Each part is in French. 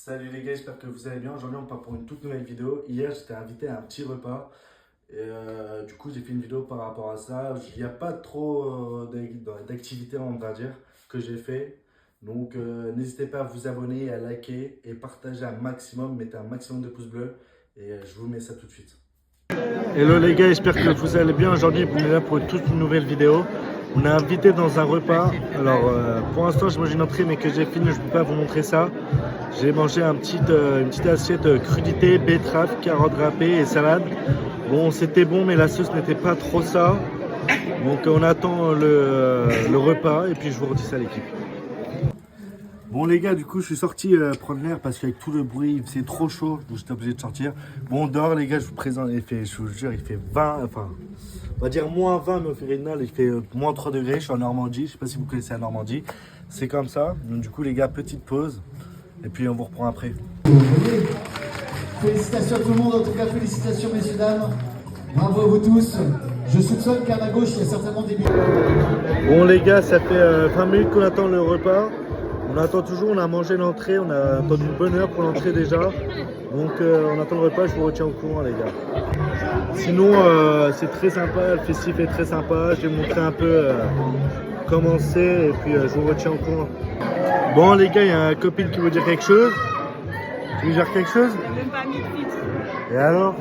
Salut les gars, j'espère que vous allez bien. Aujourd'hui on part pour une toute nouvelle vidéo. Hier j'étais invité à un petit repas et du coup j'ai fait une vidéo par rapport à ça. Il n'y a pas trop d'activités on va dire que j'ai fait. Donc n'hésitez pas à vous abonner, à liker et partager un maximum. Mettez un maximum de pouces bleus et je vous mets ça tout de suite. Hello les gars, j'espère que vous allez bien. Aujourd'hui on est là pour une toute nouvelle vidéo. On est invité dans un repas. Alors pour l'instant je mange une entrée mais que j'ai fini, je ne peux pas vous montrer ça. J'ai mangé une petite assiette crudité, betterave, carottes râpées et salade. Bon, c'était bon, mais la sauce n'était pas trop ça. Donc on attend le repas et puis je vous redis ça à l'équipe. Bon les gars, du coup je suis sorti prendre l'air parce qu'avec tout le bruit, il faisait trop chaud, donc j'étais obligé de sortir. Bon dehors les gars, je vous présente, je vous jure, il fait 20, enfin on va dire moins 20 mais au final il fait moins 3 degrés, je suis en Normandie, je sais pas si vous connaissez la Normandie. C'est comme ça, donc du coup les gars, petite pause. Et puis on vous reprend après. Félicitations à tout le monde, en tout cas félicitations messieurs, dames. Bravo à vous tous. Je soupçonne qu'à ma gauche il y a certainement des billes. Bon les gars, ça fait 20 minutes qu'on attend le repas. On attend toujours, on a mangé l'entrée, on a attendu une bonne heure pour l'entrée déjà. Donc on attend le repas, je vous retiens au courant les gars. Sinon c'est très sympa, le festif est très sympa. Je vais vous montrer un peu comment c'est et puis je vous retiens au courant. Bon les gars, il y a une copine qui veut dire quelque chose. Tu veux dire quelque chose? Même pas mis de frites. Et alors?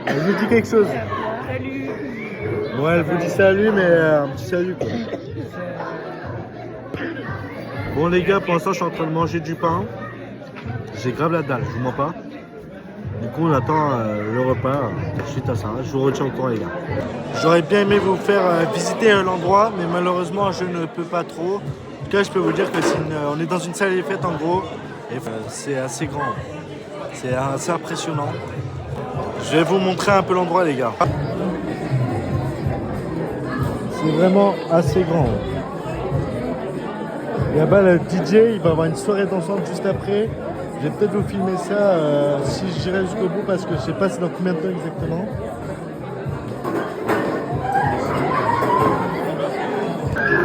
Elle vous dit quelque chose? Salut. Bon, elle vous dit salut, mais un petit salut quoi. Bon les gars, pour l'instant je suis en train de manger du pain. J'ai grave la dalle, je vous mens pas. Du coup on attend le repas suite à ça. Je vous retiens au courant les gars. J'aurais bien aimé vous faire visiter l'endroit, mais malheureusement je ne peux pas trop. En tout cas, je peux vous dire que on est dans une salle des fêtes en gros, et c'est assez grand, c'est assez impressionnant. Je vais vous montrer un peu l'endroit les gars. C'est vraiment assez grand. Et là-bas le DJ, il va avoir une soirée dansante juste après. Je vais peut-être vous filmer ça si j'irai jusqu'au bout parce que je sais pas c'est dans combien de temps exactement.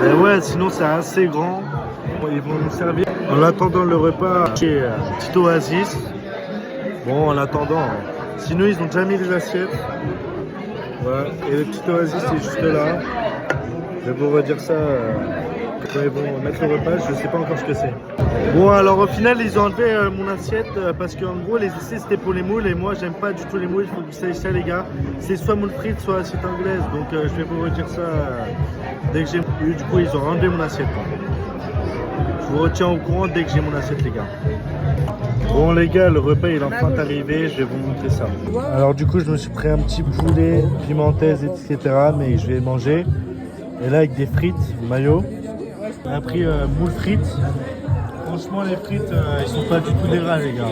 Et ouais, sinon c'est assez grand. Ils vont nous servir en attendant le repas chez Petit Oasis. Bon, en attendant. Sinon, ils ont déjà mis les assiettes. Voilà. Et le Petit Oasis, c'est juste là. Je vais vous redire ça quand ils vont mettre le repas. Je ne sais pas encore ce que c'est. Bon, alors au final, ils ont enlevé mon assiette parce qu'en gros, les essais c'était pour les moules. Et moi, j'aime pas du tout les moules. Il faut que vous sachiez ça, les gars. C'est soit moule frites, soit assiette anglaise. Donc, je vais vous redire ça dès que j'ai eu. Du coup, ils ont enlevé mon assiette. Je vous retiens au courant dès que j'ai mon assiette les gars. Bon les gars, le repas il est enfin arrivé, je vais vous montrer ça. Alors du coup je me suis pris un petit poulet, pimentaise etc. mais je vais manger. Et là avec des frites, mayo. On a pris moule frites. Franchement les frites ils sont pas du tout des rats les gars.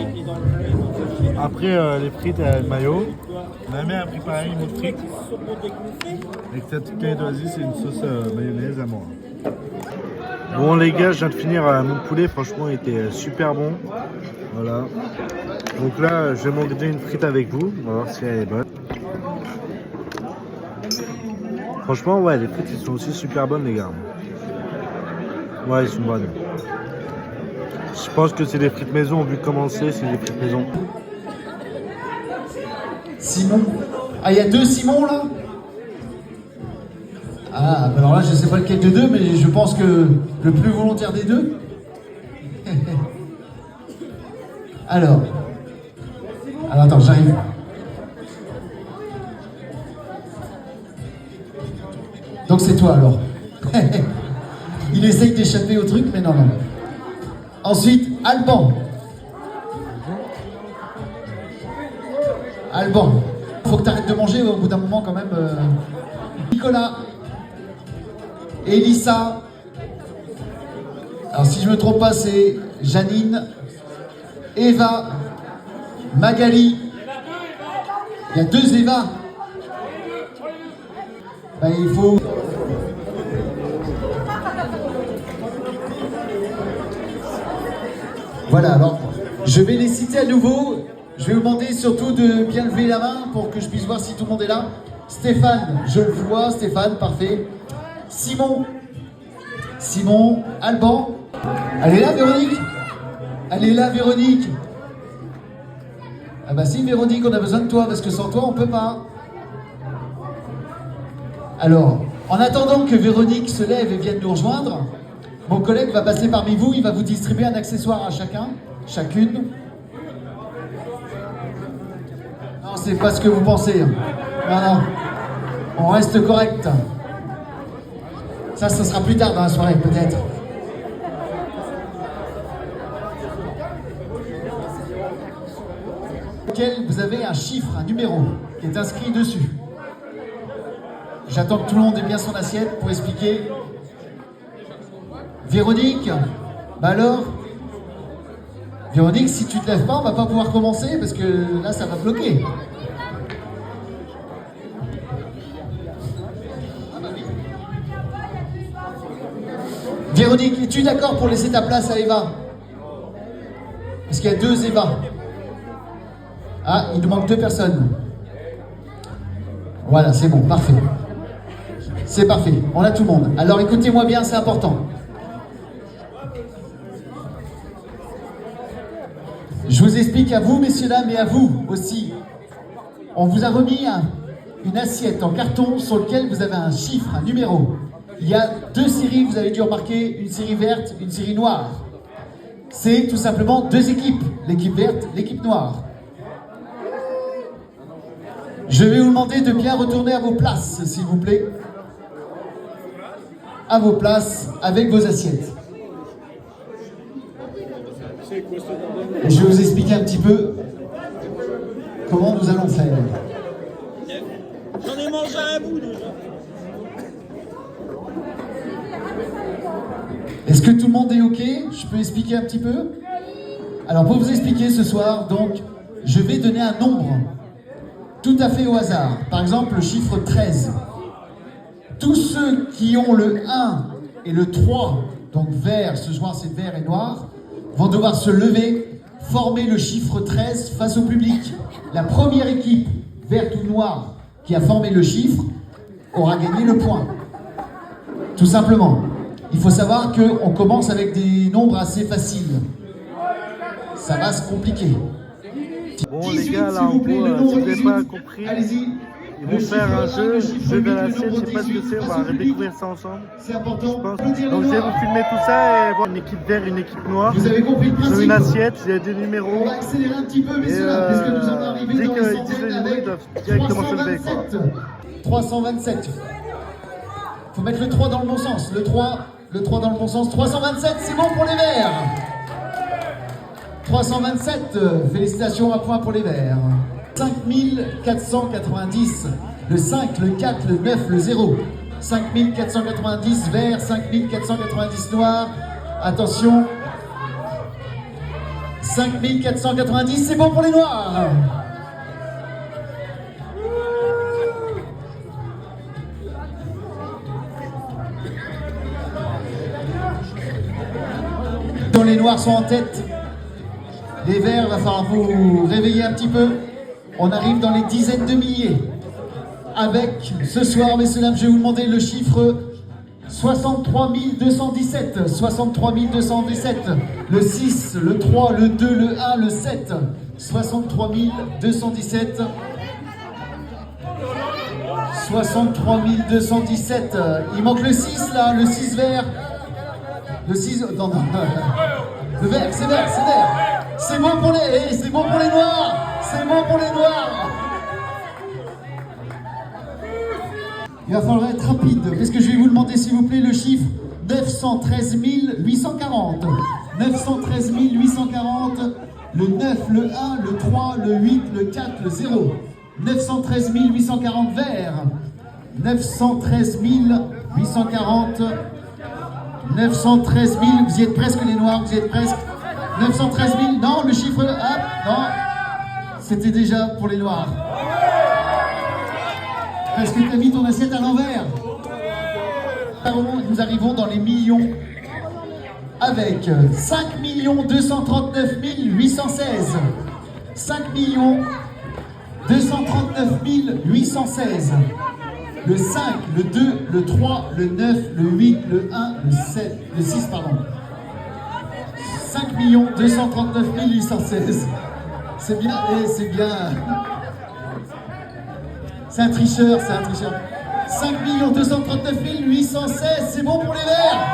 Après les frites mayo. Ma mère a pris pareil moule frites. Avec cette caille d'oasis et une sauce mayonnaise à moi. Bon les gars, je viens de finir mon poulet, franchement il était super bon. Voilà. Donc là, je vais manger une frite avec vous, on va voir si elle est bonne. Franchement, ouais, les frites, ils sont aussi super bonnes les gars. Ouais, ils sont bonnes. Je pense que c'est des frites maison, vu comment c'est des frites maison. Simon. Ah, il y a deux Simon là? Ah, alors là, je sais pas lequel de deux, mais je pense que le plus volontaire des deux. Alors attends, j'arrive. Donc c'est toi alors. Il essaye d'échapper au truc, mais non. Ensuite, Alban. Faut que tu arrêtes de manger au bout d'un moment quand même. Nicolas. Elissa. Alors si je me trompe pas, c'est Janine. Eva. Magali. Il y a deux Eva. Ben, il faut... Voilà, alors je vais les citer à nouveau. Je vais vous demander surtout de bien lever la main pour que je puisse voir si tout le monde est là. Stéphane, je le vois, Stéphane, parfait. Simon, Alban. Elle est là, Véronique? Elle est là, Véronique. Ah bah si, Véronique, on a besoin de toi, parce que sans toi, on peut pas. Alors, en attendant que Véronique se lève et vienne nous rejoindre, mon collègue va passer parmi vous, il va vous distribuer un accessoire à chacun, chacune. Non, c'est pas ce que vous pensez. Non, non. On reste correct. Ça, ce sera plus tard dans la soirée, peut-être. Auquel vous avez un chiffre, un numéro, qui est inscrit dessus. J'attends que tout le monde ait bien son assiette pour expliquer. Véronique, bah alors, Véronique, si tu te lèves pas, on va pas pouvoir commencer parce que là, ça va bloquer. Véronique, es-tu d'accord pour laisser ta place à Eva? Parce qu'il y a 2 Eva. Ah, il nous manque 2 personnes. Voilà, c'est bon, parfait. C'est parfait, on a tout le monde. Alors écoutez-moi bien, c'est important. Je vous explique à vous, messieurs, dames, et à vous aussi. On vous a remis une assiette en carton sur laquelle vous avez un chiffre, un numéro. Il y a 2 séries, vous avez dû remarquer, une série verte, une série noire. C'est tout simplement 2 équipes, l'équipe verte, l'équipe noire. Je vais vous demander de bien retourner à vos places, s'il vous plaît. À vos places, avec vos assiettes. Et je vais vous expliquer un petit peu comment nous allons faire. J'en ai mangé un bout déjà. Est-ce que tout le monde est OK? Je peux expliquer un petit peu? Alors pour vous expliquer ce soir, donc, je vais donner un nombre tout à fait au hasard. Par exemple, le chiffre 13. Tous ceux qui ont le 1 et le 3, donc vert, ce soir c'est vert et noir, vont devoir se lever, former le chiffre 13 face au public. La première équipe, verte ou noire, qui a formé le chiffre, aura gagné le point. Tout simplement. Il faut savoir qu'on commence avec des nombres assez faciles. Ça va se compliquer. Bon les gars, là en gros, si vous n'avez pas compris, allez-y. ils vont faire un jeu de l'assiette, je sais pas ce que c'est, on va redécouvrir ça ensemble. C'est important. Je pense. Donc je vais vous filmer tout ça et voir une équipe verte, une équipe noire. Vous avez compris le Ils ont principe. une assiette, il y a des On numéros. va accélérer un petit peu, Et messieurs, parce que nous sommes arrivés dès dans les qu'ils disent centaines le numéro, ils avec doivent directement se lever. 327. Faut mettre le 3 dans le bon sens. Le 3 dans le bon sens. 327, c'est bon pour les verts. 327, félicitations, à point pour les verts. 5490, le 5, le 4, le 9, le 0. 5490 vert, 5490 noir. Attention. 5490, c'est bon pour les noirs. Quand les noirs sont en tête, les verts, va falloir vous réveiller un petit peu. On arrive dans les dizaines de milliers. Avec ce soir, messieurs, dames, je vais vous demander le chiffre 63 217. 63 217. Le 6, le 3, le 2, le 1, le 7. 63 217. 63 217. Il manque le 6 là, le 6 vert. Le 6. Non, non. Le vert, c'est vert, c'est vert. C'est bon pour les. C'est bon pour les noirs. C'est bon pour les noirs. Il va falloir être rapide, parce que je vais vous demander, s'il vous plaît, le chiffre 913 840. 913 840. Le 9, le 1, le 3, le 8, le 4, le 0. 913 840 vert. 913 840. 913 000, vous y êtes presque les noirs, vous y êtes presque. 913 000, non, le chiffre, hop, non, c'était déjà pour les noirs. Parce que tu as mis ton assiette à l'envers. Nous arrivons dans les millions avec 5 239 816. 5 239 816. Le 5, le 2, le 3, le 9, le 8, le 1, le 7, le 6, pardon. 5 239 816. C'est bien, et c'est bien. C'est un tricheur, c'est un tricheur. 5 239 816, c'est bon pour les Verts.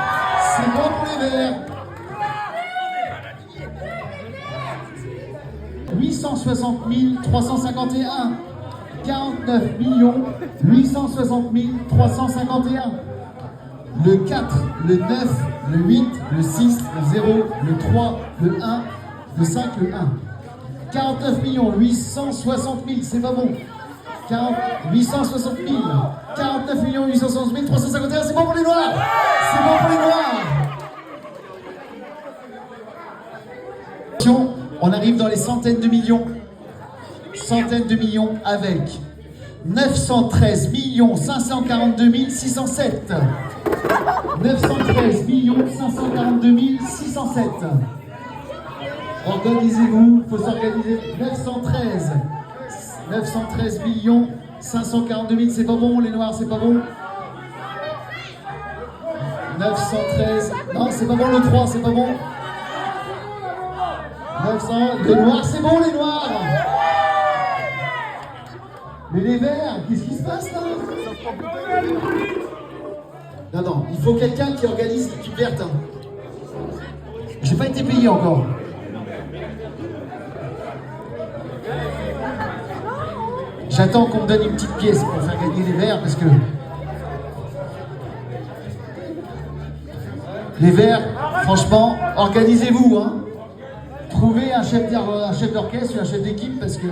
C'est bon pour les Verts. 860 351. 49 860 351. Le 4, le 9, le 8, le 6, le 0, le 3, le 1, le 5, le 1. 49 860 000, c'est pas bon. 860 000. 49 860 351, c'est bon pour les Noirs. C'est bon pour les Noirs. On arrive dans les centaines de millions. Centaines de millions avec 913 542 607. 913 542 607. Organisez-vous, il faut s'organiser. 913 542 000, c'est pas bon, les Noirs, c'est pas bon. 913, non, c'est pas bon le 3, c'est pas bon. 900, les Noirs, c'est bon, les Noirs. Mais les Verts, qu'est-ce qui se passe là? Non, non, il faut quelqu'un qui organise l'équipe verte. Hein. J'ai pas été payé encore. J'attends qu'on me donne une petite pièce pour faire gagner les Verts parce que les Verts, franchement, organisez-vous. Hein. Trouvez un chef d'orchestre ou un chef d'équipe parce que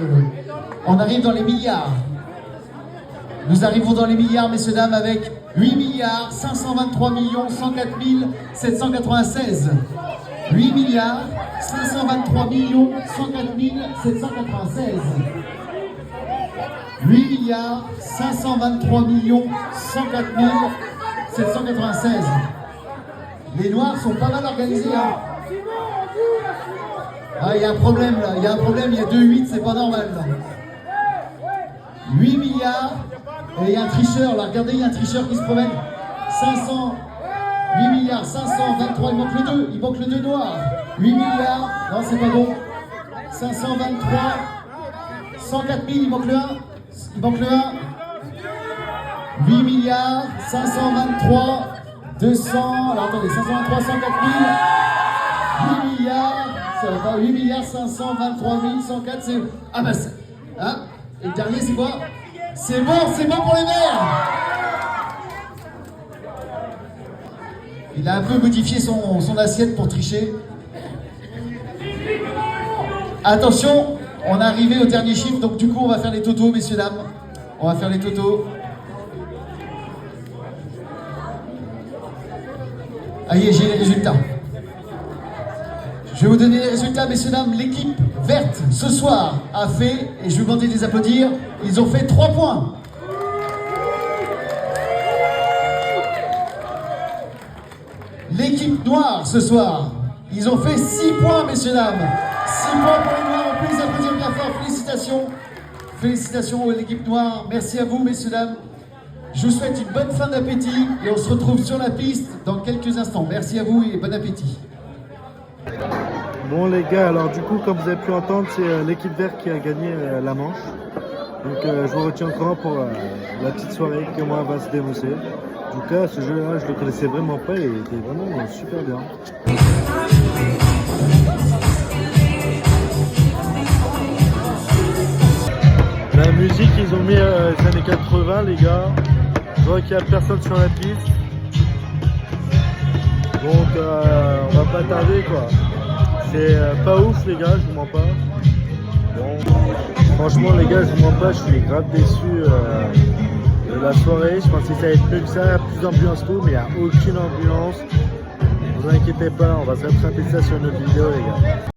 on arrive dans les milliards. Nous arrivons dans les milliards, messieurs, dames, avec 8 523 104 796. 8 523 104 796. 8 523 104 796. Les Noirs sont pas mal organisés. Hein. Ah, il y a un problème là, il y a un problème, il y a 2-8, c'est pas normal là. 8 milliards, et il y a un tricheur là, regardez, il y a un tricheur qui se promène. 8 523, il manque le 2 noir. 8 milliards, non c'est pas bon. 523, 104 000, il manque le 1. 8 523, 200, alors attendez, 523, 104 000. 8 milliards, ça va, 8 523 104, c'est... Ah bah c'est... Hein. Et le dernier c'est quoi? C'est bon pour les Verts. Il a un peu modifié son assiette pour tricher. Attention, on est arrivé au dernier chiffre, donc du coup on va faire les totos, messieurs, dames. On va faire les totos. Allez, j'ai les résultats. Je vais vous donner les résultats, messieurs, dames. L'équipe verte, ce soir, a fait, et je vais vous demander de les applaudir, ils ont fait 3 points. L'équipe noire, ce soir, ils ont fait 6 points, messieurs, dames. 6 points pour les Noirs, on peut les applaudir bien fort. Félicitations. Félicitations à l'équipe noire. Merci à vous, messieurs, dames. Je vous souhaite une bonne fin d'appétit et on se retrouve sur la piste dans quelques instants. Merci à vous et bon appétit. Bon les gars, alors du coup comme vous avez pu entendre, c'est l'équipe verte qui a gagné la manche. Donc je vous retiens encore pour la petite soirée, comment elle va se dénoncer. En tout cas ce jeu là je le connaissais vraiment pas et il était vraiment super bien. La musique ils ont mis les années 80 les gars. Je vois qu'il n'y a personne sur la piste. Donc on va pas tarder quoi. C'est pas ouf les gars, je vous mens pas. Bon, franchement les gars, je vous mens pas, je suis grave déçu de la soirée. Je pensais que ça allait être mieux que ça, plus d'ambiance tout, mais il n'y a aucune ambiance. Ne vous inquiétez pas, on va se rattraper ça sur notre vidéo les gars.